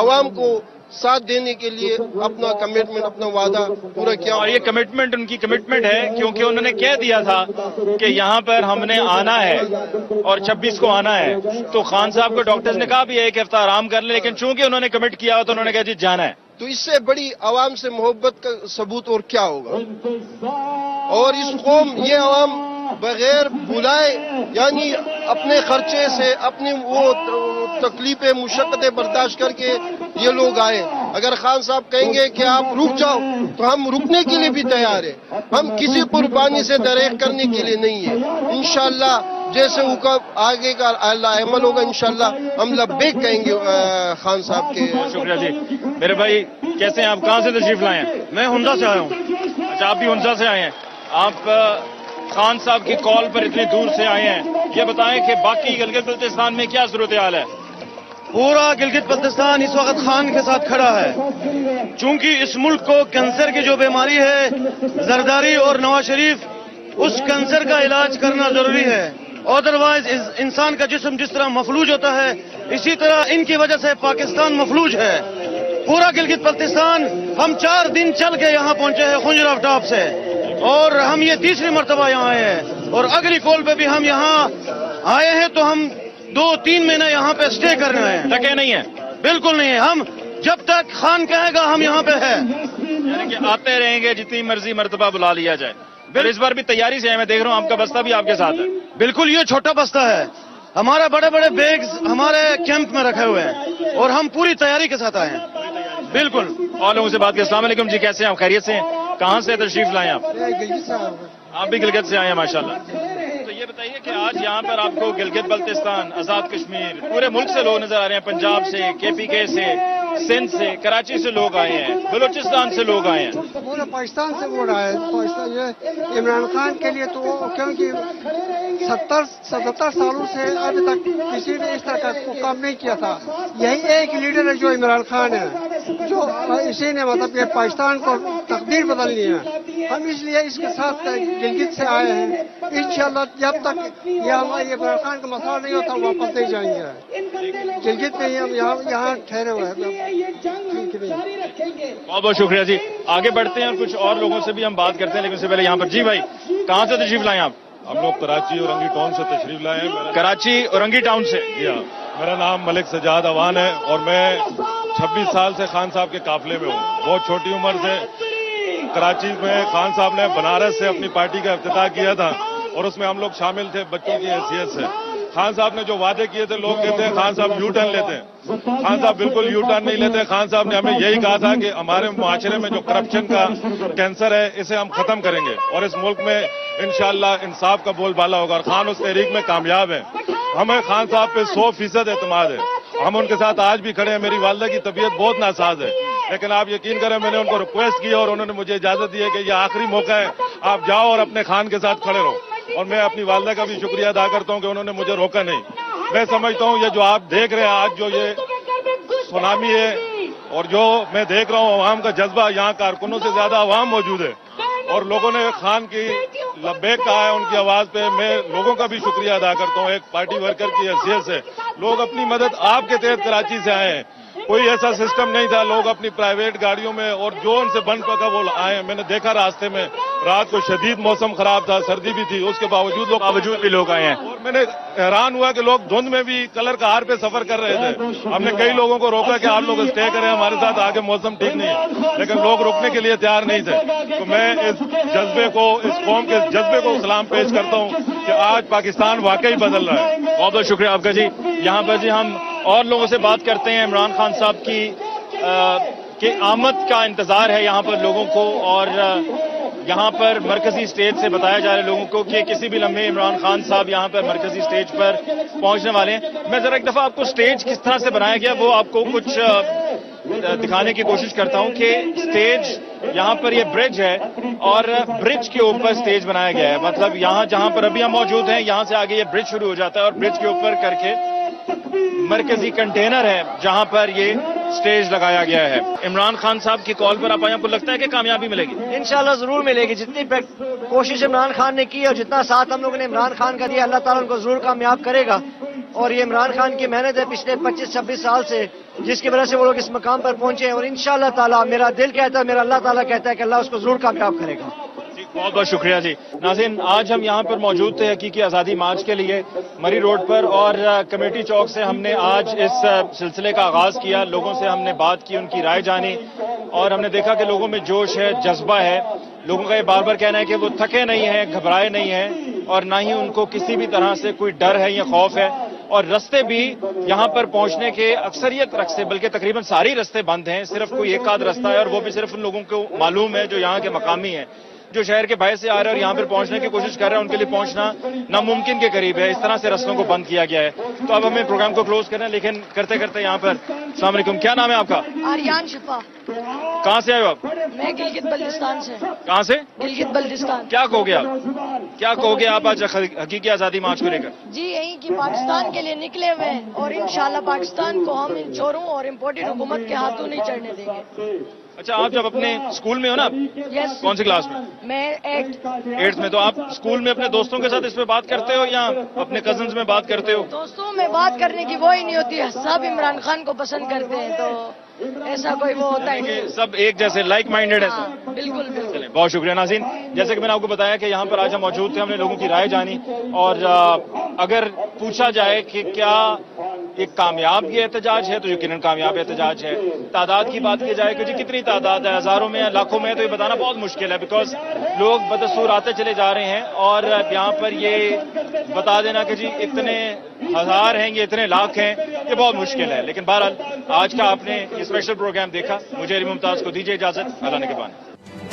عوام کو ساتھ دینے کے لیے اپنا کمٹمنٹ، اپنا وعدہ پورا کیا. اور یہ کمٹمنٹ ان کی کمٹمنٹ ہے، کیونکہ انہوں نے کہہ دیا تھا کہ یہاں پر ہم نے آنا ہے اور 26 کو آنا ہے. تو خان صاحب کو ڈاکٹرز نے کہا بھی ایک ہفتہ آرام کر لیں، لیکن چونکہ انہوں نے کمٹ کیا تو انہوں نے کہا جی جانا ہے. تو اس سے بڑی عوام سے محبت کا ثبوت اور کیا ہوگا. اور اس قوم، یہ عوام بغیر بلائے، یعنی اپنے خرچے سے اپنی وہ تکلیفیں مشقتیں برداشت کر کے یہ لوگ آئے. اگر خان صاحب کہیں گے کہ آپ رک جاؤ تو ہم رکنے کے لیے بھی تیار ہیں. ہم کسی قربانی سے دریغ کرنے کے لیے نہیں ہیں. انشاءاللہ جیسے حکم آگے کا اللہ عمل ہوگا انشاءاللہ ہم لبیک کہیں گے خان صاحب کے. شکریہ جی. میرے بھائی کیسے ہیں آپ؟ کہاں سے تشریف لائے ہیں؟ میں ہنزا سے آیا ہوں. اچھا، آپ بھی ہنزا سے آئے ہیں. آپ خان صاحب کی کال پر اتنی دور سے آئے ہیں، یہ بتائیں کہ باقی گلگت بلتستان میں کیا صورتحال ہے؟ پورا گلگت بلتستان اس وقت خان کے ساتھ کھڑا ہے، چونکہ اس ملک کو کینسر کی جو بیماری ہے، زرداری اور نواز شریف، اس کینسر کا علاج کرنا ضروری ہے. ادروائز انسان کا جسم جس طرح مفلوج ہوتا ہے، اسی طرح ان کی وجہ سے پاکستان مفلوج ہے. پورا گلگت بلتستان ہم 4 دن چل کے یہاں پہنچے ہیں خنجر ٹاپ سے، اور ہم یہ تیسری مرتبہ یہاں آئے ہیں. اور اگلی کال پہ بھی ہم یہاں آئے ہیں تو ہم 2-3 مہینے یہاں پہ اسٹے کرنے آئے ہیں. ٹکے نہیں ہیں؟ بالکل نہیں ہے. ہم جب تک خان کہے گا ہم یہاں پہ ہیں. یعنی کہ آتے رہیں گے جتنی مرضی مرتبہ بلا لیا جائے. اس بار بھی تیاری سے ہے، میں دیکھ رہا ہوں آپ کا بستہ بھی آپ کے ساتھ ہے. بالکل، یہ چھوٹا بستہ ہے. ہمارا بڑے بڑے بیگز ہمارے کیمپ میں رکھے ہوئے ہیں اور ہم پوری تیاری کے ساتھ آئے ہیں. بالکل. اور لوگوں سے بات کریں. السلام علیکم جی، کیسے ہیں آپ؟ خیریت سے ہیں؟ کہاں سے تشریف لائیں آپ؟ آپ بھی گلگت سے آئے ہیں ماشاءاللہ. تو یہ بتائیے کہ آج یہاں پر آپ کو گلگت بلتستان، آزاد کشمیر، پورے ملک سے لوگ نظر آ رہے ہیں. پنجاب سے، KPK سے، سندھ سے، کراچی سے لوگ آئے ہیں، بلوچستان سے لوگ آئے ہیں. پورے پاکستان سے ووٹ آئے. یہ عمران خان کے لیے تو کیونکہ 77 سالوں سے ابھی تک کسی نے اس طرح کا کام نہیں کیا تھا. یہی ایک لیڈر ہے جو عمران خان ہے، جو اسی نے مطلب کہ پاکستان کو تقدیر بدلنی ہے. ہم اس لیے اس کے ساتھ گلگت سے آئے ہیں. انشاءاللہ جب تک یہ ہمارے عمران خان کا مسئلہ نہیں ہوتا واپس نہیں جائیں گے. گلگت میں ہی ہم یہاں ٹھہرے ہوئے ہیں. بہت بہت شکریہ جی. آگے بڑھتے ہیں اور کچھ اور لوگوں سے بھی ہم بات کرتے ہیں، لیکن اس سے پہلے یہاں پر جی بھائی کہاں سے تشریف لائیں آپ؟ ہم لوگ کراچی اورنگی ٹاؤن سے تشریف لائے ہیں. کراچی اورنگی ٹاؤن سے؟ جی ہاں. میرا نام ملک سجاد اوان ہے اور میں 26 سال سے خان صاحب کے قافلے میں ہوں. بہت چھوٹی عمر سے کراچی میں خان صاحب نے بنارس سے اپنی پارٹی کا افتتاح کیا تھا اور اس میں ہم لوگ شامل تھے بچوں کی حیثیت سے. خان صاحب نے جو وعدے کیے تھے، لوگ کہتے ہیں خان صاحب یو ٹرن لیتے ہیں، خان صاحب بالکل یو ٹرن نہیں لیتے. خان صاحب نے ہمیں یہی کہا تھا کہ ہمارے معاشرے میں جو کرپشن کا کینسر ہے اسے ہم ختم کریں گے اور اس ملک میں انشاءاللہ انصاف کا بول بالا ہوگا. اور خان اس تحریک میں کامیاب ہیں. ہمیں خان صاحب پہ 100% اعتماد ہے. ہم ان کے ساتھ آج بھی کھڑے ہیں. میری والدہ کی طبیعت بہت ناساز ہے، لیکن آپ یقین کریں میں نے ان کو ریکویسٹ کی اور انہوں نے مجھے اجازت دی ہے کہ یہ آخری موقع ہے، آپ جاؤ اور اپنے خان کے ساتھ کھڑے رہو. اور میں اپنی والدہ کا بھی شکریہ ادا کرتا ہوں کہ انہوں نے مجھے روکا نہیں. میں سمجھتا ہوں یہ جو آپ دیکھ رہے ہیں آج، جو یہ سونامی ہے اور جو میں دیکھ رہا ہوں عوام کا جذبہ، یہاں کارکنوں سے زیادہ عوام موجود ہے اور لوگوں نے خان کی لبیک کہا ہے ان کی آواز پہ. میں لوگوں کا بھی شکریہ ادا کرتا ہوں ایک پارٹی ورکر کی حیثیت سے. لوگ اپنی مدد آپ کے تحت کراچی سے آئے ہیں. کوئی ایسا سسٹم نہیں تھا. لوگ اپنی پرائیویٹ گاڑیوں میں اور جو ان سے بن پکا وہ آئے ہیں. میں نے دیکھا راستے میں رات کو شدید موسم خراب تھا، سردی بھی تھی، اس کے باوجود بھی لوگ آئے ہیں. اور میں نے حیران ہوا کہ لوگ دھند میں بھی کلر کار پہ سفر کر رہے تھے. ہم نے کئی لوگوں کو روکا کہ آپ لوگ اسٹے کریں ہمارے ساتھ، آگے موسم ٹھیک نہیں ہے، لیکن لوگ رکنے کے لیے تیار نہیں تھے. تو میں اس جذبے کو، اس قوم کے جذبے کو سلام پیش کرتا ہوں کہ آج پاکستان واقعی بدل رہا ہے. بہت بہت شکریہ آپ کا جی. یہاں پر جی ہم اور لوگوں سے بات کرتے ہیں. عمران خان صاحب کی آمد کا انتظار ہے یہاں پر لوگوں کو، اور یہاں پر مرکزی اسٹیج سے بتایا جا رہا ہے لوگوں کو کہ کسی بھی لمحے عمران خان صاحب یہاں پر مرکزی اسٹیج پر پہنچنے والے ہیں. میں ذرا ایک دفعہ آپ کو اسٹیج کس طرح سے بنایا گیا وہ آپ کو کچھ دکھانے کی کوشش کرتا ہوں کہ اسٹیج یہاں پر یہ برج ہے اور برج کے اوپر اسٹیج بنایا گیا ہے. مطلب یہاں جہاں پر ابھی ہم موجود ہیں یہاں سے آگے یہ برج شروع ہو جاتا ہے اور برج کے اوپر کر کے مرکزی کنٹینر ہے جہاں پر یہ اسٹیج لگایا گیا ہے. عمران خان صاحب کی کال پر آپ آئے، آپ کو لگتا ہے کہ کامیابی ملے گی؟ انشاءاللہ ضرور ملے گی. جتنی کوشش عمران خان نے کی اور جتنا ساتھ ہم لوگوں نے عمران خان کا دیا، اللہ تعالیٰ ان کو ضرور کامیاب کرے گا. اور یہ عمران خان کی محنت ہے پچھلے 25-26 سال سے، جس کی وجہ سے وہ لوگ اس مقام پر پہنچے ہیں. اور انشاءاللہ تعالیٰ میرا دل کہتا ہے، میرا اللہ تعالیٰ کہتا ہے کہ اللہ اس کو ضرور کامیاب کرے گا. بہت بہت شکریہ جی. ناظرین، آج ہم یہاں پر موجود تھے حقیقی آزادی مارچ کے لیے مری روڈ پر، اور کمیٹی چوک سے ہم نے آج اس سلسلے کا آغاز کیا. لوگوں سے ہم نے بات کی، ان کی رائے جانی، اور ہم نے دیکھا کہ لوگوں میں جوش ہے، جذبہ ہے. لوگوں کا یہ بار بار کہنا ہے کہ وہ تھکے نہیں ہیں، گھبرائے نہیں ہیں، اور نہ ہی ان کو کسی بھی طرح سے کوئی ڈر ہے یا خوف ہے. اور رستے بھی یہاں پر پہنچنے کے اکثریت رستے، بلکہ تقریباً ساری رستے بند ہیں. صرف کوئی ایک آدھ رستہ ہے، اور وہ بھی صرف ان لوگوں کو معلوم ہے جو یہاں کے مقامی ہیں، جو شہر کے باہر سے آ رہے ہیں اور یہاں پر پہنچنے کی کوشش کر رہے ہیں. ان کے لیے پہنچنا ناممکن کے قریب ہے. اس طرح سے رستوں کو بند کیا گیا ہے. تو اب ہمیں پروگرام کو کلوز کرنا ہے، لیکن کرتے کرتے یہاں پر السلام علیکم. کیا نام ہے آپ کا؟ آریان شفا. کہاں سے آئے ہو آپ؟ میں گلگت بلتستان سے. کہاں سے؟ گلگت بلتستان. کیا کہو گے آپ؟ کیا کہو گے آپ آج حقیقی آزادی مارچ کو لے کر؟ جی یہیں کی پاکستان کے لیے نکلے ہوئے ہیں، اور انشاءاللہ پاکستان کو ہم ان چوروں اور امپورٹڈ حکومت کے ہاتھوں نہیں چڑھنے دیں گے. اچھا، آپ جب اپنے اسکول میں ہو نا، یس. کون سی کلاس میں؟ میں 8th میں. تو آپ اسکول میں اپنے دوستوں کے ساتھ اس پہ بات کرتے ہو یا اپنے کزنز میں بات کرتے ہو؟ دوستوں میں بات کرنے کی وہ ہی نہیں ہوتی ہے، سب عمران خان کو پسند کرتے ہیں، تو ایسا کوئی وہ ہوتا ہی نہیں. سب ایک جیسے لائک مائنڈیڈ ہے. بالکل بالکل. بہت شکریہ ناظرین. جیسے کہ میں نے آپ کو بتایا کہ یہاں پر آج ہم موجود تھے، ہم نے لوگوں کی رائے جانی، اور اگر پوچھا جائے کہ کیا ایک کامیاب یہ احتجاج ہے تو یقیناً کامیاب احتجاج ہے. تعداد کی بات کی جائے کہ جی کتنی تعداد ہے، ہزاروں میں یا لاکھوں میں، تو یہ بتانا بہت مشکل ہے، بیکاز لوگ بدستور آتے چلے جا رہے ہیں. اور یہاں پر یہ بتا دینا کہ جی اتنے ہزار ہیں یہ اتنے لاکھ ہیں، یہ بہت مشکل ہے. لیکن بہرحال آج کا آپ نے یہ اسپیشل پروگرام دیکھا. مجھے علی ممتاز کو دیجیے اجازت. اللہ نگہبان.